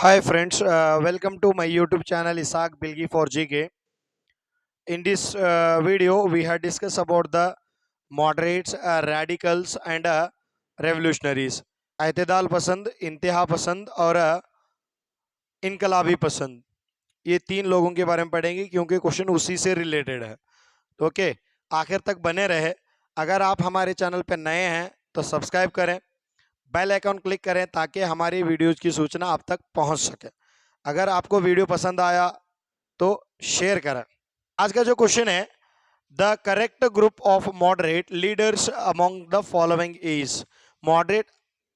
Hi friends, welcome to my YouTube channel Isaac Bilgi for GK. In this video, we have discussed about the moderates, radicals and revolutionaries. अतदाल पसंद, इंतहा पसंद और इनकलाबी पसंद, ये तीन लोगों के बारे में पढ़ेंगे क्योंकि क्वेश्चन उसी से रिलेटेड है। तो ओके, आखिर तक बने रहे। अगर आप हमारे चैनल पर नए हैं तो सब्सक्राइब करें, बेल आइकन क्लिक करें ताकि हमारी वीडियोज की सूचना आप तक पहुंच सके। अगर आपको वीडियो पसंद आया तो शेयर करें। आज का जो क्वेश्चन है, the correct group of moderate leaders among the following is. Moderate,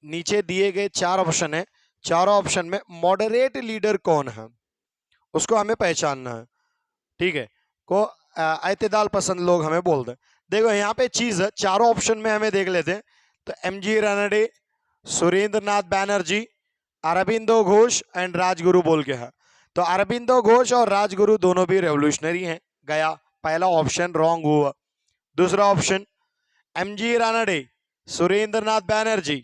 नीचे दिए गए चार ऑप्शन है, चारों ऑप्शन में मॉडरेट लीडर कौन है उसको हमें पहचानना है। ठीक है, को एतदाल पसंद लोग हमें बोल दें। देखो यहाँ पे चीज है, चारों ऑप्शन में हमें देख लेते हैं। तो MG Ranade, Surendranath Banerjee, Aurobindo Ghosh and Rajguru बोल के है। तो अरबिंदो घोष और राजगुरु दोनों भी रेवोल्यूशनरी हैं, गया पहला ऑप्शन रॉन्ग हुआ। दूसरा option MG Ranade, Surendranath Banerjee,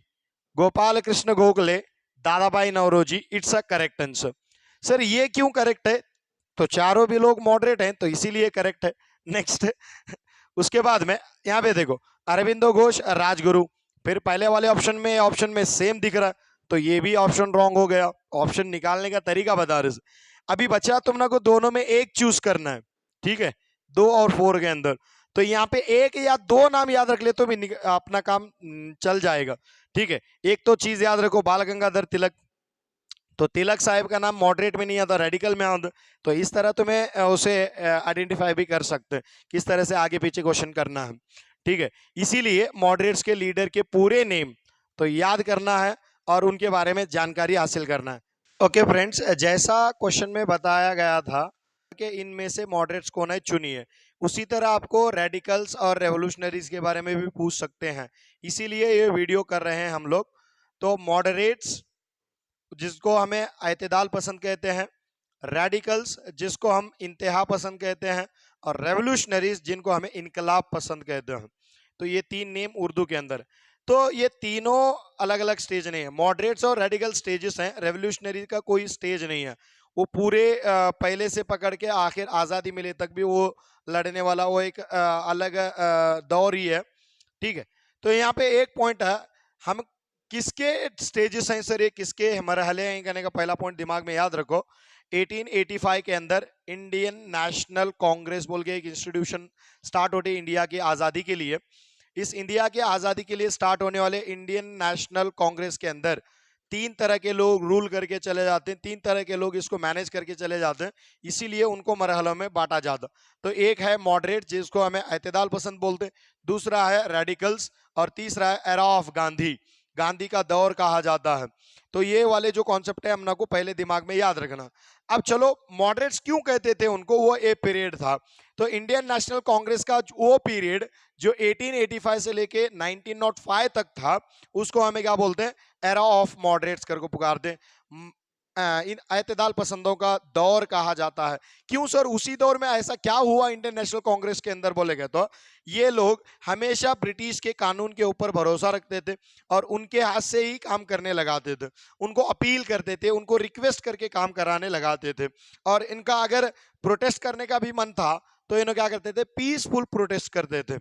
Gopal Krishna Gokhale, Dadabhai Naoroji, it's a correct answer. Sir ये क्यों करेक्ट है? तो चारों भी लोग मॉडरेट हैं तो इसीलिए करेक्ट है। नेक्स्ट उसके बाद में यहाँ पे देखो अरविंदो घोष, राजगुरु, फिर पहले वाले ऑप्शन में सेम दिख रहा है, तो ये भी ऑप्शन रॉन्ग हो गया। ऑप्शन निकालने का तरीका बता रहे। अभी बचा तुम ना को दोनों में एक चूज करना है, ठीक है, 2 और 4 के अंदर। तो यहाँ पे एक या दो नाम याद रख ले तो भी अपना काम चल जाएगा। ठीक है, एक तो चीज याद रखो, बाल गंगाधर तिलक, तो तिलक साहब का नाम मॉडरेट में नहीं आता, रेडिकल में आता। तो इस तरह तुम्हें उसे आइडेंटिफाई भी कर सकते हैं किस तरह से आगे पीछे क्वेश्चन करना है। ठीक है, इसीलिए मॉडरेट्स के लीडर के पूरे नेम तो याद करना है और उनके बारे में जानकारी हासिल करना है। ओके फ्रेंड्स, जैसा क्वेश्चन में बताया गया था कि इनमें से मॉडरेट्स कौन है चुनिए, उसी तरह आपको रेडिकल्स और रेवोल्यूशनरीज के बारे में भी पूछ सकते हैं, इसीलिए ये वीडियो कर रहे हैं हम लोग। तो मॉडरेट्स जिसको हमें एतदाल पसंद कहते हैं, रेडिकल्स जिसको हम इंतहा पसंद कहते हैं, और रेवोल्यूशनरीज जिनको हमें इनकलाब पसंद कहते हैं। तो ये तीन नेम उर्दू के अंदर। तो ये तीनों अलग अलग स्टेज नहीं है, मॉडरेट्स और रेडिकल स्टेजेस हैं, रेवोल्यूशनरी का कोई स्टेज नहीं है। वो पूरे पहले से पकड़ के आखिर आज़ादी मिले तक भी वो लड़ने वाला वो एक अलग दौर ही है। ठीक है, तो यहाँ पे एक पॉइंट है, हम किसके स्टेजेस हैं सर, ये किसके मरहले हैं कहने का पहला पॉइंट दिमाग में याद रखो। 1885 के अंदर इंडियन नेशनल कांग्रेस बोल के एक इंस्टीट्यूशन स्टार्ट होती है इंडिया की आज़ादी के लिए। इस इंडिया की आज़ादी के लिए स्टार्ट होने वाले इंडियन नेशनल कांग्रेस के अंदर तीन तरह के लोग रूल करके चले जाते हैं, तीन तरह के लोग इसको मैनेज करके चले जाते हैं, इसीलिए उनको मरहलों में बांटा जाता। तो एक है मॉडरेट जिसको हमें एतदाल पसंद बोलते हैं, दूसरा है रेडिकल्स, और तीसरा है एरा ऑफ गांधी, गांधी का दौर कहा जाता है। तो ये वाले जो कॉन्सेप्ट है हमने को पहले दिमाग में याद रखना। अब चलो मॉडरेट्स क्यों कहते थे उनको, वो एक पीरियड था। तो इंडियन नेशनल कांग्रेस का वो पीरियड जो 1885 से लेके 1905 तक था, उसको हमें क्या बोलते हैं, एरा ऑफ मॉडरेट्स करके पुकारते हैं। इन एतदाल पसंदों का दौर कहा जाता है। क्यों सर, उसी दौर में ऐसा क्या हुआ इंडियन नेशनल कांग्रेस के अंदर बोलेगा तो ये लोग हमेशा ब्रिटिश के कानून के ऊपर भरोसा रखते थे और उनके हाथ से ही काम करने लगाते थे, उनको अपील करते थे, उनको रिक्वेस्ट करके काम कराने लगाते थे। और इनका अगर प्रोटेस्ट करने का भी मन था तो इन्हों क्या करते थे, पीसफुल प्रोटेस्ट करते थे,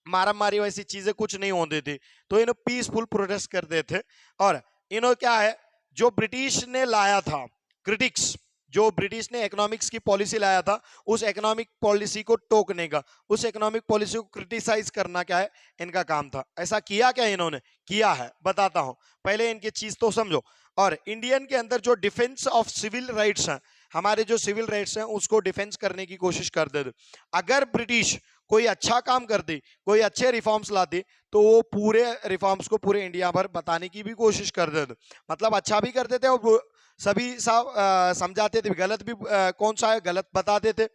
मारा मारी वैसी चीजें कुछ नहीं होती थी, तो इन्हों पीसफुल प्रोटेस्ट करते थे। और इन्हों क्या है, जो ब्रिटिश ने लाया था, क्रिटिक्स, जो ब्रिटिश ने इकोनॉमिक्स की पॉलिसी लाया था, उस इकोनॉमिक पॉलिसी को टोकने का, उस इकोनॉमिक पॉलिसी को क्रिटिसाइज करना क्या है इनका काम था। ऐसा किया क्या इन्होंने, किया है, बताता हूं, पहले इनकी चीज तो समझो। और इंडियन के अंदर जो डिफेंस ऑफ सिविल राइट्स हैं, हमारे जो सिविल राइट्स हैं उसको डिफेंस करने की कोशिश करते थे। अगर ब्रिटिश कोई अच्छा काम करती, कोई अच्छे रिफॉर्म्स लाती, तो वो पूरे रिफॉर्म्स को पूरे इंडिया भर बताने की भी कोशिश करते थे। मतलब अच्छा भी करते थे और सभी समझाते थे, गलत भी कौन सा है गलत बताते थे,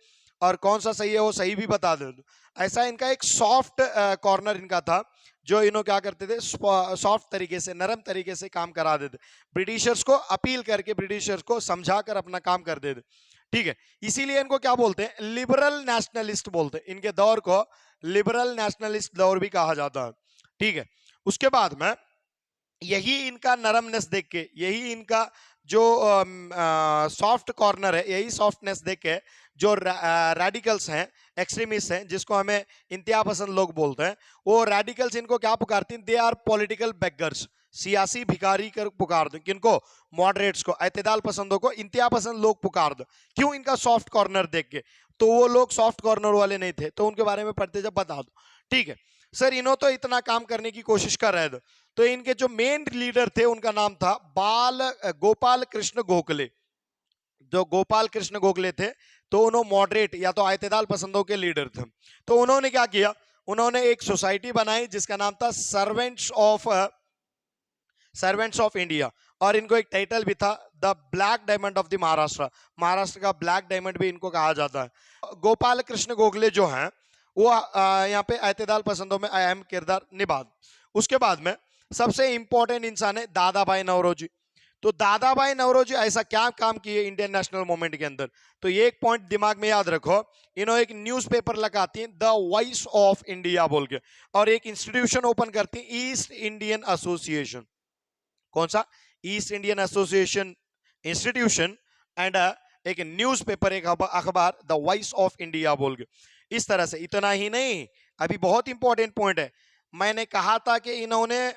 और कौन सा सही है वो सही भी बता देते थे। ऐसा इनका एक सॉफ्ट कॉर्नर इनका था, जो इन्हों क्या करते थे, सॉफ्ट तरीके से, नरम तरीके से काम करा देते, ब्रिटिशर्स को अपील करके, ब्रिटिशर्स को समझा कर अपना काम कर देते। ठीक है, इसीलिए इनको क्या बोलते हैं, लिबरल नेशनलिस्ट बोलते हैं, इनके दौर को लिबरल नेशनलिस्ट दौर भी कहा जाता है। ठीक है, उसके बाद में यही इनका नरमनेस देख के, यही इनका जो सॉफ्ट कॉर्नर है, यही सॉफ्टनेस देख के जो रेडिकल्स हैं, एक्सट्रीमिस्ट हैं, जिसको हमें इंतहा पसंद लोग बोलते हैं, वो रेडिकल्स इनको क्या पुकारते हैं? दे आर पॉलिटिकल बेगर्स, सियासी भिखारी कर पुकार दो। किनको? मॉडरेट्स को, एतदाल पसंदों को इंतहा पसंद लोग पुकार दो। क्यों? इनका सॉफ्ट कॉर्नर देख के। तो वो लोग सॉफ्ट कॉर्नर वाले नहीं थे, तो उनके बारे में पढ़ते जब बता दो। ठीक है सर, इन्हों तो इतना काम करने की कोशिश कर रहे थे। तो इनके जो मेन लीडर थे उनका नाम था गोपाल कृष्ण गोखले। जो गोपाल कृष्ण गोखले थे, तो उन्होंने मॉडरेट या तो आयतेदाल पसंदों के लीडर थे। तो उन्होंने क्या किया? उन्होंने एक सोसाइटी बनाई जिसका नाम था सर्वेंट्स ऑफ इंडिया, और इनको एक टाइटल भी था the black diamond of the Maharashtra. Maharashtra का ब्लैक डायमंड भी इनको कहा जाता है। गोपाल कृष्ण गोखले जो हैं वो यहाँ पे ऐतेदाल पसंदों में अहम किरदार निभा। उसके बाद में सबसे इंपॉर्टेंट इंसान है दादा भाई नौरोजी। तो दादा भाई नौरोजी ऐसा क्या काम किए इंडियन नेशनल मूवमेंट के अंदर? तो ये एक पॉइंट दिमाग में याद रखो, इन्होंने एक न्यूज़पेपर लगाती हैं द वॉइस ऑफ इंडिया बोल के, और एक इंस्टीट्यूशन ओपन करती हैं ईस्ट इंडियन एसोसिएशन। कौन सा? East Indian association institution, and एक न्यूज़पेपर, एक अखबार द वॉइस ऑफ इंडिया बोल के। इस तरह से। इतना ही नहीं, अभी बहुत इंपॉर्टेंट पॉइंट है। मैंने कहा था कि इन्होंने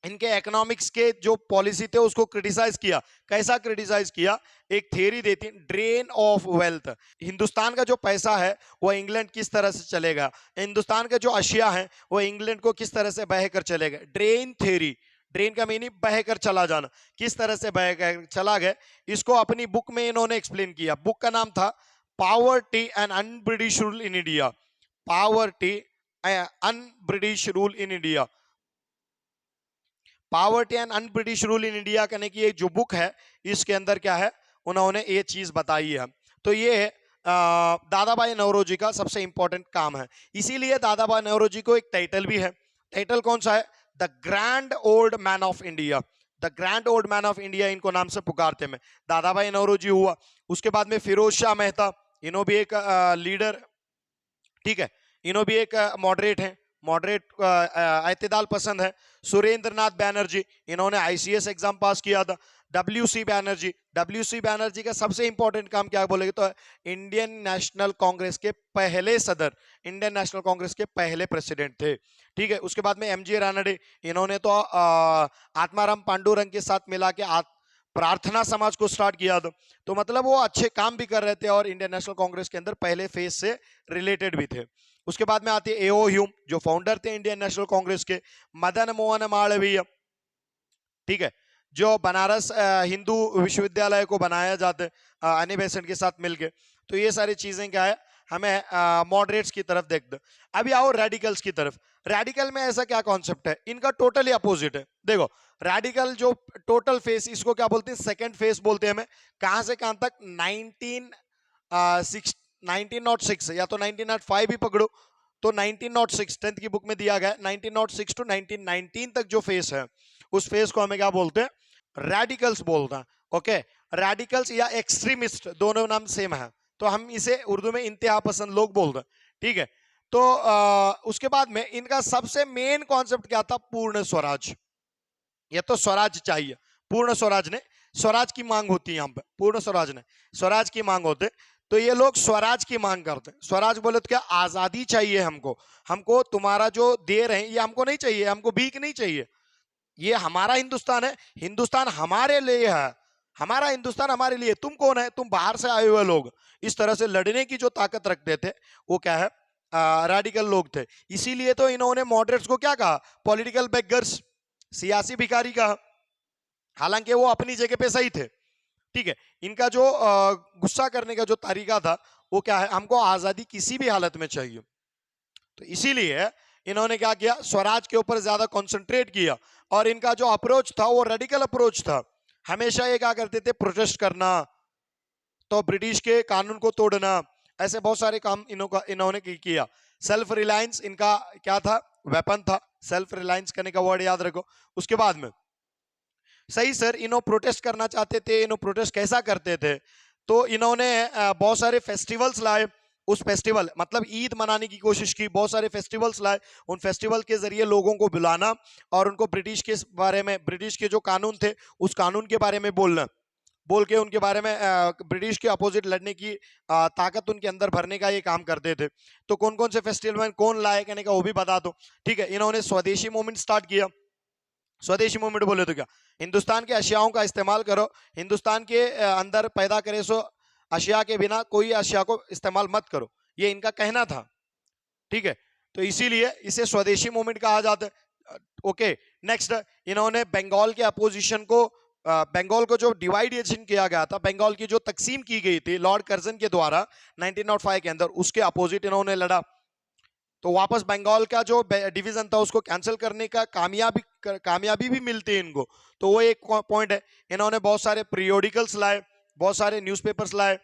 इनके इकोनॉमिक्स के जो पॉलिसी थे उसको क्रिटिसाइज किया। कैसा क्रिटिसाइज किया? एक थ्योरी देती है ड्रेन ऑफ वेल्थ। हिंदुस्तान का जो पैसा है वो इंग्लैंड किस तरह से चलेगा, हिंदुस्तान के जो अशिया है वो इंग्लैंड को किस तरह से बहकर चलेगा। ड्रेन थ्योरी, ड्रेन का मीनिंग बहकर चला जाना, किस तरह से बहकर चला गया, इसको अपनी बुक में इन्होंने एक्सप्लेन किया। बुक का नाम था poverty and un British rule in India. Poverty un British rule in India, poverty and un British rule in India कहने की ये जो बुक है, इसके अंदर क्या है, उन्होंने ये चीज बताई है। तो ये दादा भाई नौरोजी का सबसे इंपॉर्टेंट काम है। इसीलिए दादा भाई नौरोजी को एक टाइटल भी है। टाइटल कौन सा है? The grand old man of India. The grand old man of India इनको नाम से पुकारते हैं। दादा भाई नौरोजी हुआ, उसके बाद में फिरोज शाह मेहता, इन्हों भी एक लीडर, ठीक है, इन्हों भी एक मॉडरेट है, मॉडरेट ऐतेदाल पसंद है। सुरेंद्र नाथ बैनर्जी, इन्होंने आईसीएस एग्जाम पास किया था। डब्ल्यूसी बैनर्जी का सबसे इंपॉर्टेंट काम क्या बोलेगे तो इंडियन नेशनल कांग्रेस के पहले सदर, इंडियन नेशनल कांग्रेस के पहले प्रेसिडेंट थे। ठीक है, उसके बाद में एमजी रानडे, इन्होंने तो आत्माराम पांडुरंग के साथ मिला के प्रार्थना समाज को स्टार्ट किया था। तो मतलब वो अच्छे काम भी कर रहे थे और इंडियन नेशनल कांग्रेस के अंदर पहले फेज से रिलेटेड भी थे। उसके बाद में आती है एओ ह्यूम, जो फाउंडर थे इंडियन नेशनल कांग्रेस के। मदन मोहन मालवीय, ठीक है, जो बनारस हिंदू विश्वविद्यालय को बनाया जाता है अनी बेसेंट के साथ मिलके। तो ये सारी चीजें क्या है, हमें मॉडरेट्स की तरफ देखते। अभी आओ रेडिकल्स की तरफ। रेडिकल में ऐसा क्या कॉन्सेप्ट है? इनका टोटली अपोजिट है। देखो, रेडिकल जो टोटल फेस, इसको क्या बोलते हैं? सेकंड फेस बोलते हैं हमें। कहां से कहां तक? 1906 या तो 1905 भी पकड़ो, तो 1906 10th की बुक में दिया गया। 1906 टू 1919 तक जो फेस है, उस फेस को हमें क्या बोलते हैं? रेडिकल्स बोलते हैं। ओके, रेडिकल्स या एक्सट्रीमिस्ट दोनों नाम सेम है, तो हम इसे उर्दू में इंतहा पसंद लोग बोलते हैं। ठीक है, तो उसके बाद में इनका सबसे मेन कॉन्सेप्ट क्या था? पूर्ण स्वराज। ये तो स्वराज चाहिए, पूर्ण स्वराज ने, स्वराज की मांग होती है यहाँ पे, पूर्ण स्वराज ने स्वराज की मांग होते। तो ये लोग स्वराज की मांग करते हैं। स्वराज बोले तो क्या? आजादी चाहिए हमको, हमको तुम्हारा जो दे रहे हैं ये हमको नहीं चाहिए, हमको भीख नहीं चाहिए। ये हमारा हिंदुस्तान है, हिंदुस्तान हमारे लिए है, हमारा हिंदुस्तान हमारे लिए। तुम कौन है? तुम बाहर से आए हुए लोग। इस तरह से लड़ने की जो ताकत रखते थे वो क्या है? रेडिकल लोग थे। इसीलिए तो इन्होंने मॉडरेट्स को क्या कहा? पॉलिटिकल बेगर्स, सियासी भिखारी कहा। हालांकि वो अपनी जगह पे सही थे। ठीक है, इनका जो गुस्सा करने का जो तरीका था वो क्या है? हमको आजादी किसी भी हालत में चाहिए। तो इसीलिए इन्होंने क्या किया? स्वराज के ऊपर ज्यादा कंसंट्रेट किया, और इनका जो अप्रोच था वो रेडिकल अप्रोच था। हमेशा ये क्या करते थे? प्रोटेस्ट करना, तो ब्रिटिश के कानून को तोड़ना, ऐसे बहुत सारे काम इन्होंने किया। सेल्फ रिलायंस इनका क्या था? वेपन था। सेल्फ रिलायंस करने का वर्ड याद रखो। उसके बाद में सही सर, इन्हों प्रोटेस्ट करना चाहते थे, इन्हों प्रोटेस्ट कैसा करते थे? तो इन्होंने बहुत सारे फेस्टिवल्स लाए, उस फेस्टिवल मतलब ईद मनाने की कोशिश की, बहुत सारे फेस्टिवल्स लाए, उन फेस्टिवल के जरिए लोगों को बुलाना और उनको ब्रिटिश के बारे में, ब्रिटिश के जो कानून थे उस कानून के बारे में बोलना, बोल के उनके बारे में ब्रिटिश के अपोजिट लड़ने की ताकत उनके अंदर भरने का ये काम करते थे। तो कौन कौन से फेस्टिवल में कौन लाए कहने का वो भी बता दो। ठीक है, इन्होंने स्वदेशी मूवमेंट स्टार्ट किया। स्वदेशी मूवमेंट बोले तो क्या, हिंदुस्तान के अशियाओं का इस्तेमाल करो, हिंदुस्तान के अंदर पैदा करे सो अशिया के बिना कोई अशिया को इस्तेमाल मत करो, ये इनका कहना था। ठीक है, तो इसीलिए इसे स्वदेशी मूवमेंट कहा जाता है। ओके, नेक्स्ट, इन्होंने बंगाल के अपोजिशन को, बंगाल को जो डिवाइडेशन किया गया था, बंगाल की जो तकसीम की गई थी लॉर्ड कर्जन के द्वारा 1905 के अंदर, उसके अपोजिट इन्होंने लड़ा। तो वापस बंगाल का जो डिवीजन था उसको कैंसिल करने का कामयाबी भी मिलती है इनको, तो वो एक पॉइंट है। इन्होंने बहुत सारे पीरियोडिकल्स लाए, बहुत सारे न्यूज़पेपर्स लाए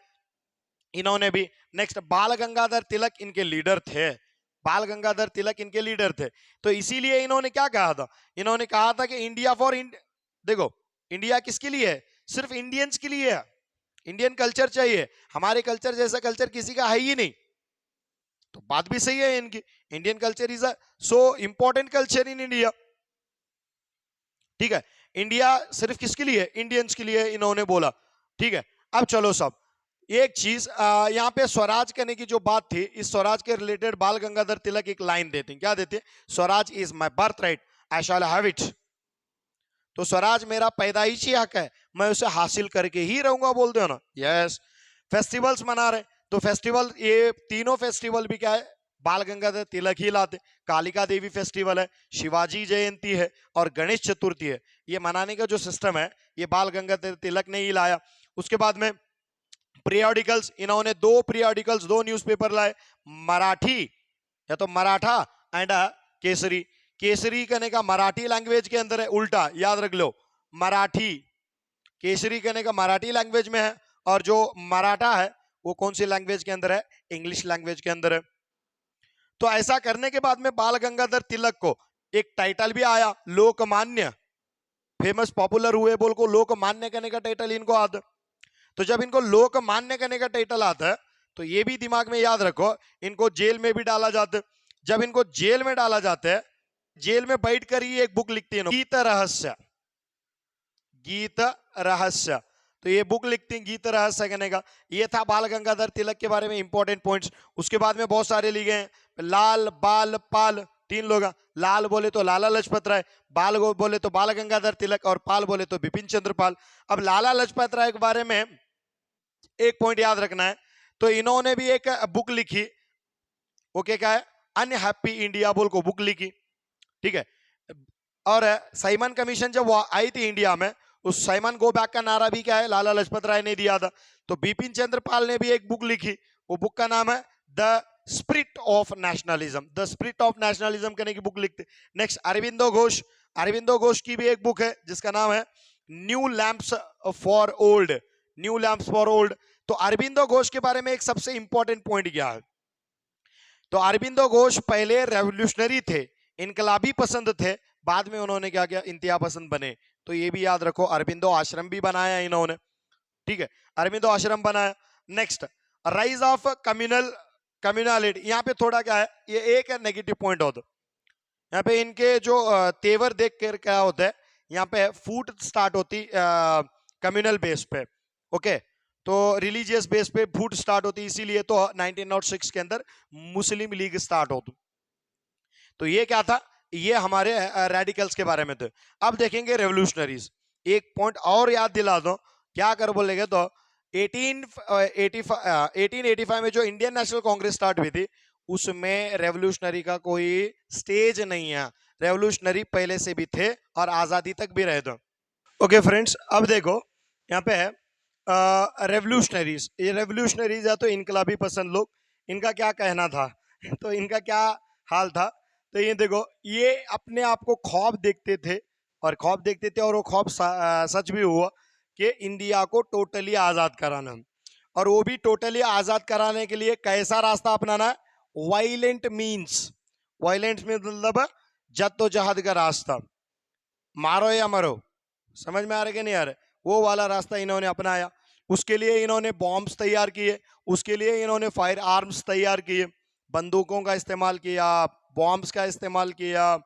इन्होंने भी। नेक्स्ट, बाल गंगाधर तिलक इनके लीडर थे, बाल गंगाधर तिलक इनके लीडर थे। तो इसीलिए इन्होंने क्या कहा था, इन्होंने कहा था कि इंडिया फॉर देखो, इंडिया किसके लिए है, सिर्फ इंडियंस के लिए है, इंडियन कल्चर चाहिए, हमारे कल्चर जैसा कल्चर किसी का है ही नहीं। तो बात भी सही है इनकी, Indian culture is a so important culture in India. ठीक है, इंडिया सिर्फ किसके लिए, इंडियंस के लिए इन्होंने बोला। ठीक है, अब चलो सब एक चीज यहाँ पे स्वराज करने की जो बात थी, इस स्वराज के रिलेटेड बाल गंगाधर तिलक एक लाइन देते हैं, क्या देते हैं, Swaraj is my birth right, I shall have it. तो स्वराज मेरा पैदाइशी हक है, मैं उसे हासिल करके ही रहूंगा, बोलते हो ना। यस, फेस्टिवल्स मना रहे, तो फेस्टिवल, ये तीनों फेस्टिवल भी क्या है, बाल गंगाधर तिलक ही लाते। कालिका देवी फेस्टिवल है, शिवाजी जयंती है और गणेश चतुर्थी है, ये मनाने का जो सिस्टम है ये बाल गंगाधर तिलक ने ही लाया। उसके बाद में पीरियोडिकल्स, इन्होंने दो पीरियोडिकल्स, दो न्यूज़पेपर लाए, मराठी या तो मराठा एंड केसरी। केसरी कहने का मराठी लैंग्वेज के अंदर है, उल्टा याद रख लो, मराठी, केसरी कहने का मराठी लैंग्वेज में है, और जो मराठा है वो कौन सी लैंग्वेज के अंदर है, इंग्लिश लैंग्वेज के अंदर है। तो ऐसा करने के बाद में बाल गंगाधर तिलक को एक टाइटल भी आया, लोकमान्य, फेमस पॉपुलर हुए बोल को लोकमान्य कहने का टाइटल इनको आता। तो जब इनको लोकमान्य करने का टाइटल आता है तो ये भी दिमाग में याद रखो, इनको जेल में भी डाला जाता है। जब इनको जेल में डाला जाता है, जेल में बैठ कर ही एक बुक लिखती है, गीत रहस्य, गीत रहस्य, तो ये बुक लिखती हैं गीत रहस्य कहने का। ये था बाल गंगाधर तिलक के बारे में इंपॉर्टेंट पॉइंट्स। उसके बाद में बहुत सारे लिखे हैं, लाल बाल पाल, तीन लोग, लाल बोले तो लाला लजपत राय, बाल बोले तो बाल गंगाधर तिलक और पाल बोले तो बिपिन चंद्र पाल। अब लाला लजपत राय के बारे में एक पॉइंट याद रखना है, तो इन्होंने भी एक बुक लिखी, ओके, क्या है, अनहैप्पी इंडिया बोल को बुक लिखी। ठीक है, और साइमन कमीशन जब आई थी इंडिया में, उस साइमन गो बैक का नारा भी क्या है, लाला लजपत राय ने दिया था। तो बिपिन चंद्र पाल ने भी एक बुक लिखी, वो बुक का नाम है the spirit of nationalism, the spirit of nationalism कहने की बुक लिखते। नेक्स्ट, अरविंदो घोष, अरविंदो घोष की भी एक बुक है जिसका नाम है new lamps for old, new lamps for old. तो अरविंदो घोष के बारे में एक सबसे इंपॉर्टेंट पॉइंट क्या है, तो अरविंदो घोष पहले रेवोल्यूशनरी थे, इनकलाबी पसंद थे, बाद में उन्होंने क्या किया, इंतहा पसंद बने। तो ये भी याद रखो, अरविंदो आश्रम भी बनाया इन्होंने। ठीक है, अरविंदो आश्रम बनाया। नेक्स्ट, राइज ऑफ कम्युनलिटी, यहाँ पे थोड़ा क्या है, ये एक नेगेटिव पॉइंट होता है, यहाँ पे इनके जो तेवर देख कर क्या होता है, यहाँ पे फूट स्टार्ट होती कम्युनल बेस पे, ओके, तो रिलीजियस बेस पे फूट स्टार्ट होती, इसीलिए तो 1906 के अंदर मुस्लिम लीग स्टार्ट होती। तो ये क्या था, ये हमारे रेडिकल्स के बारे में थे। अब देखेंगे रेवोल्यूशनरीज, एक पॉइंट और याद दिला दो, क्या कर बोलेंगे तो 1885 में जो इंडियन नेशनल कांग्रेस स्टार्ट हुई थी, उसमें रेवोल्यूशनरी का कोई स्टेज नहीं है, रेवोल्यूशनरी पहले से भी थे और आजादी तक भी रहे थे। ओके फ्रेंड्स, अब देखो यहाँ पे है रेवोल्यूशनरीज, ये रेवोल्यूशनरीज है तो इनकलाबी पसंद लोग, इनका क्या कहना था तो इनका क्या हाल था, तो ये देखो, ये अपने आप को ख्वाब देखते थे और वो ख्वाब सच भी हुआ कि इंडिया को टोटली आज़ाद कराना, और वो भी टोटली आज़ाद कराने के लिए कैसा रास्ता अपनाना है, वायलेंट मीन्स, वायलेंट मीन्स मतलब जद्दोजहद का रास्ता, मारो या मरो, समझ में आ रहा है कि नहीं आ रहा, वो वाला रास्ता इन्होंने अपनाया। उसके लिए इन्होंने बॉम्ब्स तैयार किए, उसके लिए इन्होंने फायर आर्म्स तैयार किए, बंदूकों का इस्तेमाल किया, बॉम्ब्स का इस्तेमाल किया,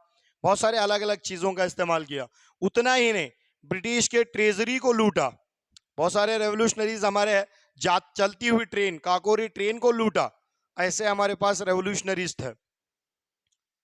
बहुत सारे अलग अलग चीज़ों का इस्तेमाल किया। उतना ही नहीं, ब्रिटिश के ट्रेजरी को लूटा। बहुत सारे रेवोल्यूशनरीज हमारे चलती हुई ट्रेन, काकोरी ट्रेन को लूटा। ऐसे हमारे पास रेवोल्यूशनरीज थे,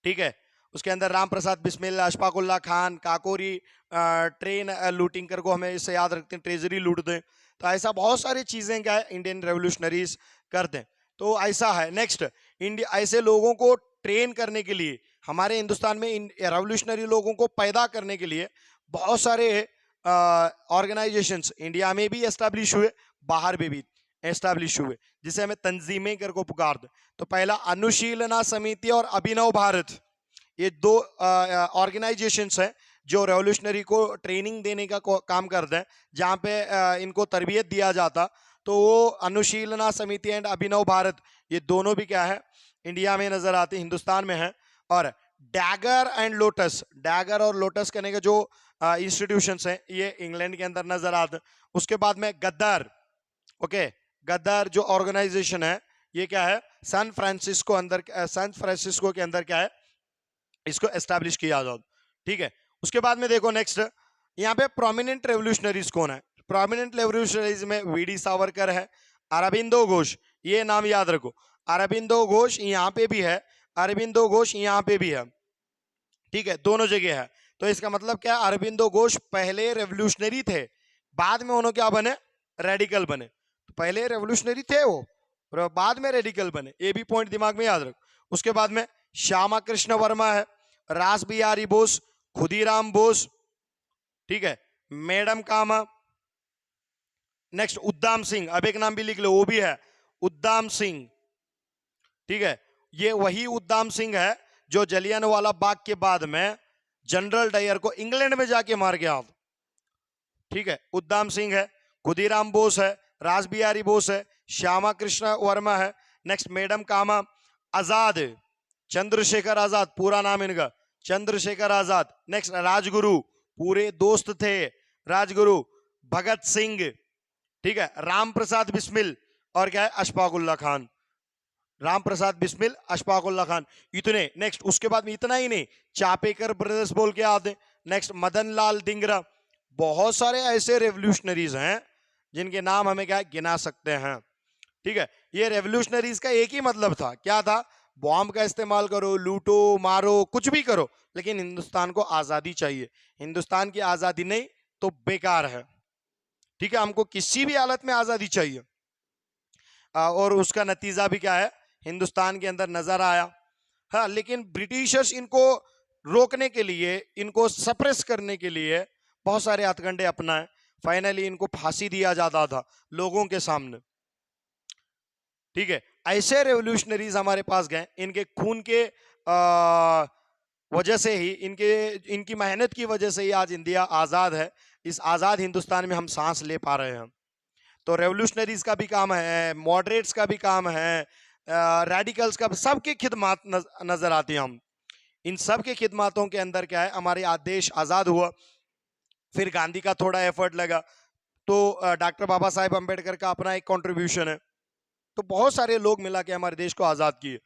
ठीक है। उसके अंदर राम प्रसाद बिस्मिल, अशफाकुल्ला खान, काकोरी ट्रेन लूटिंग कर को हमें इससे याद रखते हैं, ट्रेजरी लूट दें। तो ऐसा बहुत सारी चीजें क्या है इंडियन रेवोल्यूशनरीज करते हैं। तो ऐसा है। नेक्स्ट, इंडिया ऐसे लोगों को ट्रेन करने के लिए, हमारे हिंदुस्तान में रेवोल्यूशनरी लोगों को पैदा करने के लिए बहुत सारे ऑर्गेनाइजेशंस इंडिया में भी एस्टैब्लिश हुए, बाहर में भी एस्टैब्लिश हुए, जिसे हमें तंजीमें कर को पुकार दे। तो पहला अनुशीलना समिति और अभिनव भारत, ये दो ऑर्गेनाइजेशंस हैं जो रेवोल्यूशनरी को ट्रेनिंग देने का काम करते हैं, जहाँ पे इनको तरबियत दिया जाता। तो वो अनुशीलना समिति एंड अभिनव भारत, ये दोनों भी क्या है इंडिया में नजर आते, हिंदुस्तान में है। और डैगर एंड लोटस, डैगर और लोटस कहने के जो इंस्टीट्यूशंस हैं ये इंग्लैंड के अंदर नजर आते। उसके बाद में गद्दार, ओके, गद्दार जो ऑर्गेनाइजेशन है ये क्या है सैन फ्रांसिस्को के अंदर क्या है इसको एस्टैब्लिश किया जाता, ठीक है। उसके बाद में देखो नेक्स्ट, यहाँ पे प्रोमिनेंट रेवोल्यूशनरीज कौन है। प्रोमिनेंट रेवोल्यूशनरीज में वीडी सावरकर है, अरबिंदो घोष, ये नाम याद रखो। अरबिंदो घोष यहाँ पे भी है, अरबिंदो घोष यहाँ पे भी है, ठीक है, दोनों जगह है। तो इसका मतलब क्या, अरबिंदो घोष पहले रेवोल्यूशनरी थे, बाद में उन्होंने क्या बने, रेडिकल बने। तो पहले रेवोल्यूशनरी थे वो, और बाद में रेडिकल बने, ये भी पॉइंट दिमाग में याद रखो। उसके बाद में श्यामा कृष्ण वर्मा है, रास बिहारी बोस, खुदीराम बोस, ठीक है, मैडम कामा। नेक्स्ट उद्दाम सिंह, अब एक नाम भी लिख लो, वो भी है उद्दाम सिंह, ठीक है। ये वही उद्दाम सिंह है जो जलियांवाला बाग के बाद में जनरल डायर को इंग्लैंड में जाके मार गया, ठीक है। उद्दाम सिंह है, खुदीराम बोस है, रास बिहारी बोस है, श्यामा कृष्ण वर्मा है। नेक्स्ट मैडम कामा, आजाद, चंद्रशेखर आजाद, पूरा नाम इनका चंद्रशेखर आजाद। नेक्स्ट राजगुरु, पूरे दोस्त थे राजगुरु, भगत सिंह, ठीक है, राम प्रसाद बिस्मिल, और क्या है अशफाकुल्ला खान, राम प्रसाद बिस्मिल, अशफाकुल्ला खान, इतने। नेक्स्ट उसके बाद में इतना ही नहीं, चापेकर ब्रदर्स बोल के आते। नेक्स्ट मदन लाल धिंगरा, बहुत सारे ऐसे रेवोल्यूशनरीज हैं जिनके नाम हमें क्या गिना सकते हैं, ठीक है। ये रेवोल्यूशनरीज का एक ही मतलब था, क्या था, बॉम्ब का इस्तेमाल करो, लूटो मारो, कुछ भी करो, लेकिन हिंदुस्तान को आजादी चाहिए। हिंदुस्तान की आजादी नहीं तो बेकार है, ठीक है, हमको किसी भी हालत में आजादी चाहिए। और उसका नतीजा भी क्या है हिंदुस्तान के अंदर नजर आया। हाँ, लेकिन ब्रिटिशर्स इनको रोकने के लिए, इनको सप्रेस करने के लिए बहुत सारे हथकंडे अपनाए। फाइनली इनको फांसी दिया जाता था लोगों के सामने, ठीक है। ऐसे रेवोल्यूशनरीज हमारे पास गए, इनके खून के वजह से ही, इनकी मेहनत की वजह से ही आज इंडिया आज़ाद है। इस आज़ाद हिंदुस्तान में हम सांस ले पा रहे हैं। तो रेवोल्यूशनरीज का भी काम है, मॉडरेट्स का भी काम है, रेडिकल्स का, सबकी खिदमत नजर आती है। हम इन सब के खिदमतों के अंदर क्या है, हमारे देश आज़ाद हुआ। फिर गांधी का थोड़ा एफर्ट लगा, तो डॉक्टर बाबा साहेब अम्बेडकर का अपना एक कंट्रीब्यूशन है। तो बहुत सारे लोग मिला के हमारे देश को आज़ाद किए।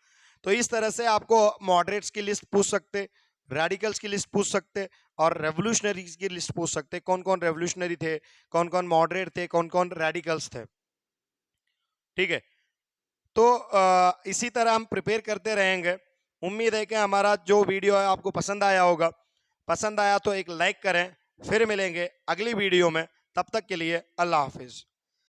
तो इस तरह से आपको मॉडरेट्स की लिस्ट पूछ सकते, रेडिकल्स की लिस्ट पूछ सकते, और रेवोल्यूशनरीज की लिस्ट पूछ सकते, कौन कौन रेवोल्यूशनरी थे, कौन कौन मॉडरेट थे, कौन कौन रेडिकल्स थे, ठीक है। तो इसी तरह हम प्रिपेयर करते रहेंगे। उम्मीद है कि हमारा जो वीडियो है आपको पसंद आया होगा। पसंद आया तो एक लाइक करें। फिर मिलेंगे अगली वीडियो में, तब तक के लिए अल्लाह हाफिज।